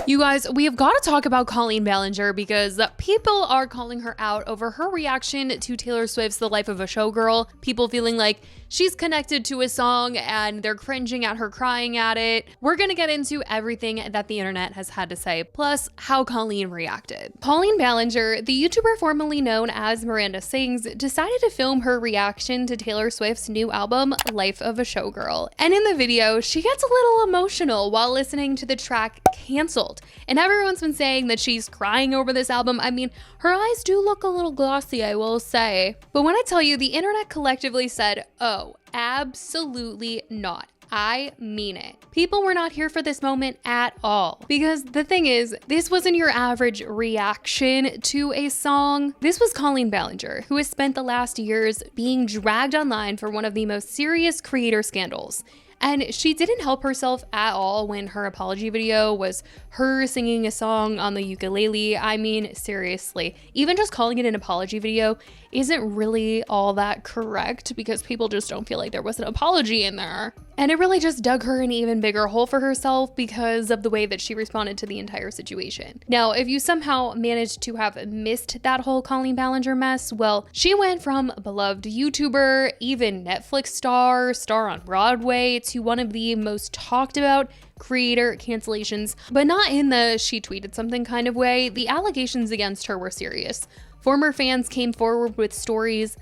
You guys, we have got to talk about Colleen Ballinger because people are calling her out over her reaction to Taylor Swift's The Life of a Showgirl. People feeling like she's connected to a song and they're cringing at her crying at it. We're going to get into everything that the internet has had to say, plus how Colleen reacted. Colleen Ballinger, the YouTuber formerly known as Miranda Sings, decided to film her reaction to Taylor Swift's new album, Life of a Showgirl. And in the video, she gets a little emotional while listening to the track Cancelled. And everyone's been saying that she's crying over this album. I mean, her eyes do look a little glossy, I will say. But when I tell you, the internet collectively said, oh, absolutely not. I mean it. People were not here for this moment at all. Because the thing is, this wasn't your average reaction to a song. This was Colleen Ballinger, who has spent the last years being dragged online for one of the most serious creator scandals. And she didn't help herself at all when her apology video was her singing a song on the ukulele. I mean, seriously, even just calling it an apology video isn't really all that correct because people just don't feel like there was an apology in there. And it really just dug her an even bigger hole for herself because of the way that she responded to the entire situation. Now, if you somehow managed to have missed that whole Colleen Ballinger mess, well, she went from beloved YouTuber, even Netflix star on Broadway, to one of the most talked about creator cancellations, but not in the she tweeted something kind of way. The allegations against her were serious. Former fans came forward with stories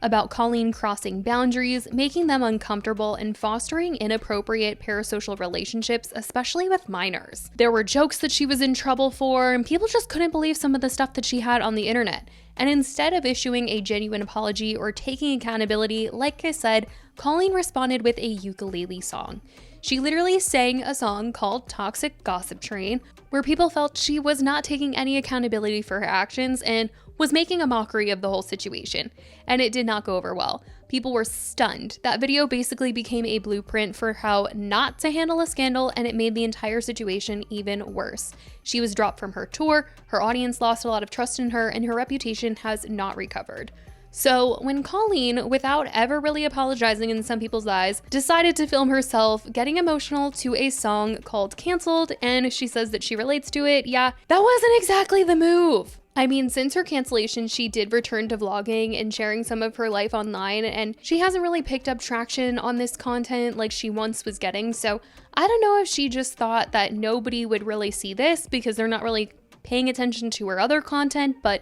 about Colleen crossing boundaries, making them uncomfortable, and fostering inappropriate parasocial relationships, especially with minors. There were jokes that she was in trouble for, and people just couldn't believe some of the stuff that she had on the internet. And instead of issuing a genuine apology or taking accountability, like I said, Colleen responded with a ukulele song. She literally sang a song called Toxic Gossip Train, where people felt she was not taking any accountability for her actions and was making a mockery of the whole situation. And it did not go over well. People were stunned. That video basically became a blueprint for how not to handle a scandal, and it made the entire situation even worse. She was dropped from her tour, her audience lost a lot of trust in her, and her reputation has not recovered. So when Colleen, without ever really apologizing in some people's eyes, decided to film herself getting emotional to a song called Cancelled, and she says that she relates to it, yeah, that wasn't exactly the move. I mean, since her cancellation, she did return to vlogging and sharing some of her life online, and she hasn't really picked up traction on this content like she once was getting, so I don't know if she just thought that nobody would really see this because they're not really paying attention to her other content, but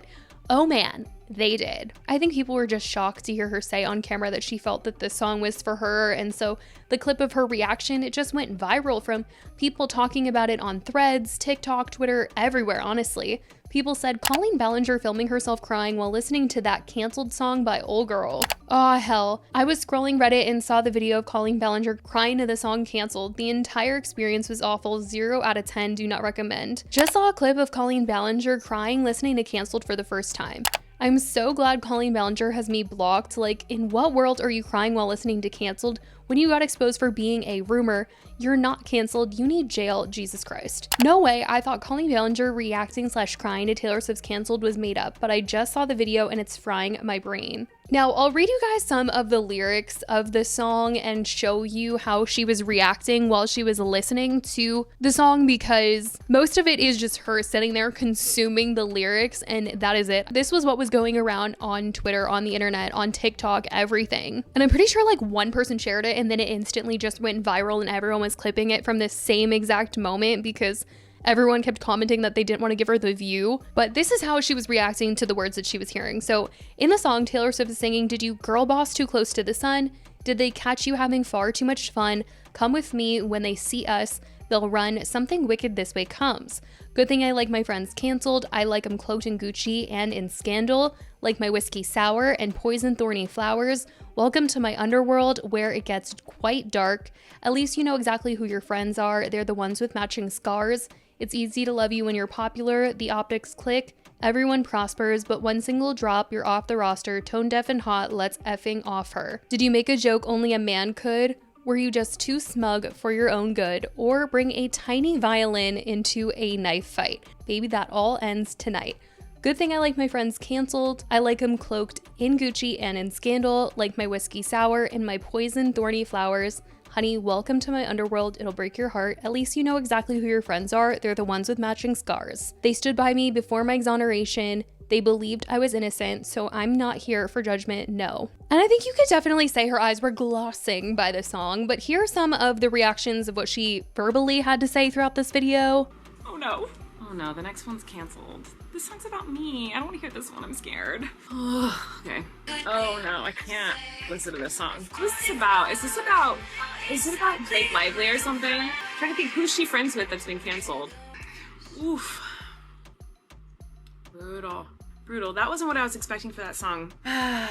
oh man, they did. I think people were just shocked to hear her say on camera that she felt that this song was for her, and so the clip of her reaction, it just went viral from people talking about it on Threads, TikTok, Twitter, everywhere, honestly. People said Colleen Ballinger filming herself crying while listening to that Cancelled song by Old Girl. Aw, hell. I was scrolling Reddit and saw the video of Colleen Ballinger crying to the song Cancelled. The entire experience was awful. 0 out of 10, do not recommend. Just saw a clip of Colleen Ballinger crying listening to Cancelled for the first time. I'm so glad Colleen Ballinger has me blocked. Like, in what world are you crying while listening to Cancelled? When you got exposed for being a rumor, you're not canceled, you need jail, Jesus Christ. No way, I thought Colleen Ballinger reacting / crying to Taylor Swift's Cancelled was made up, but I just saw the video and it's frying my brain. Now, I'll read you guys some of the lyrics of the song and show you how she was reacting while she was listening to the song, because most of it is just her sitting there consuming the lyrics, and that is it. This was what was going around on Twitter, on the internet, on TikTok, everything. And I'm pretty sure like one person shared it and then it instantly just went viral and everyone was clipping it from this same exact moment because everyone kept commenting that they didn't want to give her the view. But this is how she was reacting to the words that she was hearing. So in the song, Taylor Swift is singing, "Did you girl boss too close to the sun? Did they catch you having far too much fun? Come with me, when they see us, they'll run, something wicked this way comes. Good thing I like my friends Cancelled, I like 'em cloaked in Gucci and in scandal, like my whiskey sour and poison thorny flowers. Welcome to my underworld where it gets quite dark. At least you know exactly who your friends are, they're the ones with matching scars. It's easy to love you when you're popular, the optics click, everyone prospers, but one single drop, you're off the roster, tone deaf and hot, let's effing off her. Did you make a joke only a man could? Were you just too smug for your own good? Or bring a tiny violin into a knife fight? Baby, that all ends tonight. Good thing I like my friends Cancelled. I like 'em cloaked in Gucci and in scandal, like my whiskey sour and my poison thorny flowers. honey, welcome to my underworld. It'll break your heart. At least you know exactly who your friends are. They're the ones with matching scars. They stood by me before my exoneration. They believed I was innocent, so I'm not here for judgment, no. And I think you could definitely say her eyes were glossing by the song, but here are some of the reactions of what she verbally had to say throughout this video. Oh no. Oh no, the next one's canceled. This song's about me. I don't want to hear this one, I'm scared. Okay. Oh no, I can't listen to this song. What is this about? Is it about Blake Lively or something? I'm trying to think, who's she friends with that's been canceled? Oof. Brutal. Brutal. That wasn't what I was expecting for that song. I'm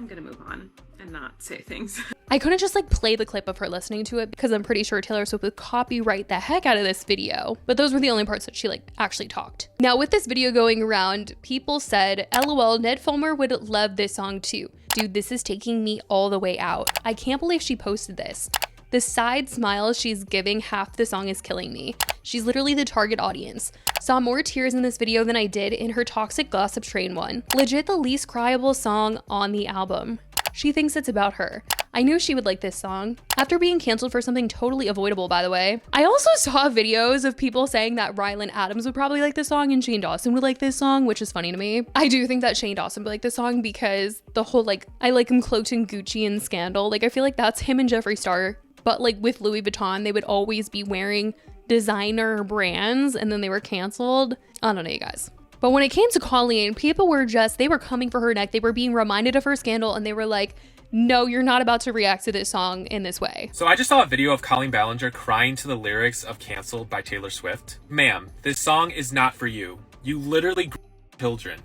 gonna move on and not say things. I couldn't just like play the clip of her listening to it because I'm pretty sure Taylor Swift would copyright the heck out of this video. But those were the only parts that she like actually talked. Now with this video going around, people said, LOL, Ned Fulmer would love this song too. Dude, this is taking me all the way out. I can't believe she posted this. The side smile she's giving half the song is killing me. She's literally the target audience. Saw more tears in this video than I did in her Toxic Gossip Train one. Legit the least cryable song on the album. She thinks it's about her. I knew she would like this song. After being canceled for something totally avoidable, by the way. I also saw videos of people saying that Rylan Adams would probably like this song and Shane Dawson would like this song, which is funny to me. I do think that Shane Dawson would like this song because the whole like, I like him cloaked in Gucci and Scandal. Like I feel like that's him and Jeffree Star. But like with Louis Vuitton, they would always be wearing designer brands and then they were canceled. I don't know, you guys. But when it came to Colleen, people were just, they were coming for her neck. They were being reminded of her scandal and they were like, no, you're not about to react to this song in this way. So I just saw a video of Colleen Ballinger crying to the lyrics of Cancelled by Taylor Swift. Ma'am, this song is not for you. You literally children.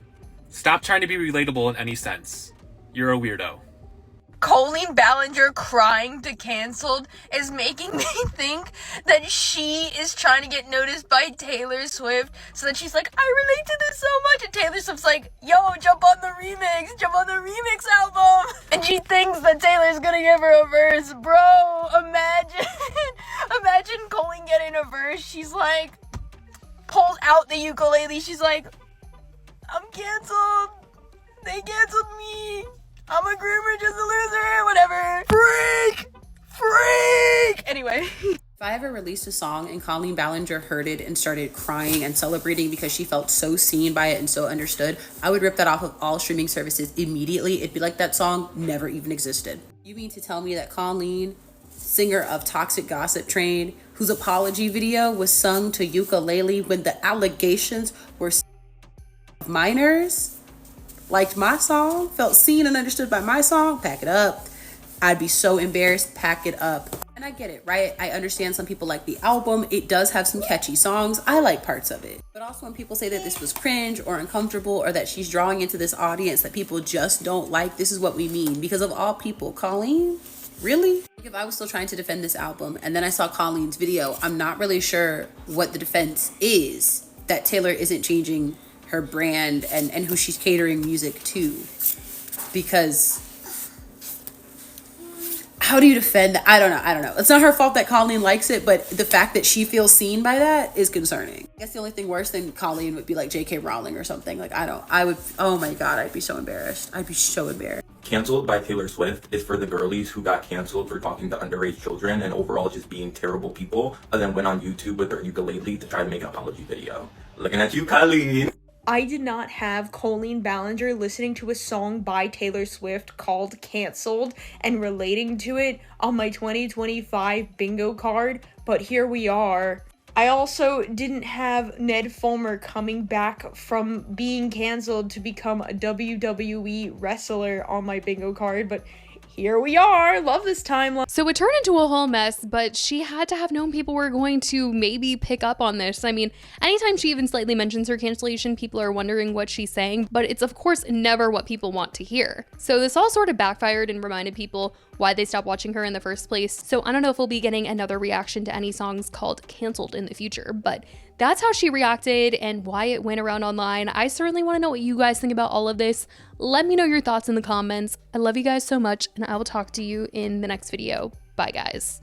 Stop trying to be relatable in any sense. You're a weirdo. Colleen Ballinger crying to Cancelled is making me think that she is trying to get noticed by Taylor Swift, so that she's like, I relate to this so much, and Taylor Swift's like, yo, jump on the remix album, and she thinks that Taylor's gonna give her a verse. Bro, imagine Colleen getting a verse. She's like, pulls out the ukulele, she's like, I'm canceled, they canceled me, I'm a groomer, just a loser, whatever. Freak! Anyway. If I ever released a song and Colleen Ballinger heard it and started crying and celebrating because she felt so seen by it and so understood, I would rip that off of all streaming services immediately. It'd be like that song never even existed. You mean to tell me that Colleen, singer of Toxic Gossip Train, whose apology video was sung to ukulele when the allegations were minors, liked my song, felt seen and understood by my song? Pack it up. I'd be so embarrassed. Pack it up. And I get it, right? I understand some people like the album. It does have some catchy songs. I like parts of it. But also when people say that this was cringe or uncomfortable or that she's drawing into this audience that people just don't like, this is what we mean. Because of all people, Colleen? Really? If I was still trying to defend this album and then I saw Colleen's video, I'm not really sure what the defense is that Taylor isn't changing her brand and who she's catering music to. Because how do you defend that? I don't know. It's not her fault that Colleen likes it, but the fact that she feels seen by that is concerning. I guess the only thing worse than Colleen would be like J.K. Rowling or something. Like, oh my God, I'd be so embarrassed. Cancelled by Taylor Swift is for the girlies who got canceled for talking to underage children and overall just being terrible people, and then went on YouTube with their ukulele to try to make an apology video. Looking at you, Colleen. I did not have Colleen Ballinger listening to a song by Taylor Swift called Cancelled and relating to it on my 2025 bingo card, but here we are. I also didn't have Ned Fulmer coming back from being canceled to become a WWE wrestler on my bingo card, but here we are. Love this timeline. So it turned into a whole mess, but she had to have known people were going to maybe pick up on this. I mean, anytime she even slightly mentions her cancellation, people are wondering what she's saying, but it's of course never what people want to hear. So this all sort of backfired and reminded people why they stopped watching her in the first place. So I don't know if we'll be getting another reaction to any songs called Cancelled in the future, but that's how she reacted and why it went around online. I certainly want to know what you guys think about all of this. Let me know your thoughts in the comments. I love you guys so much, and I will talk to you in the next video. Bye, guys.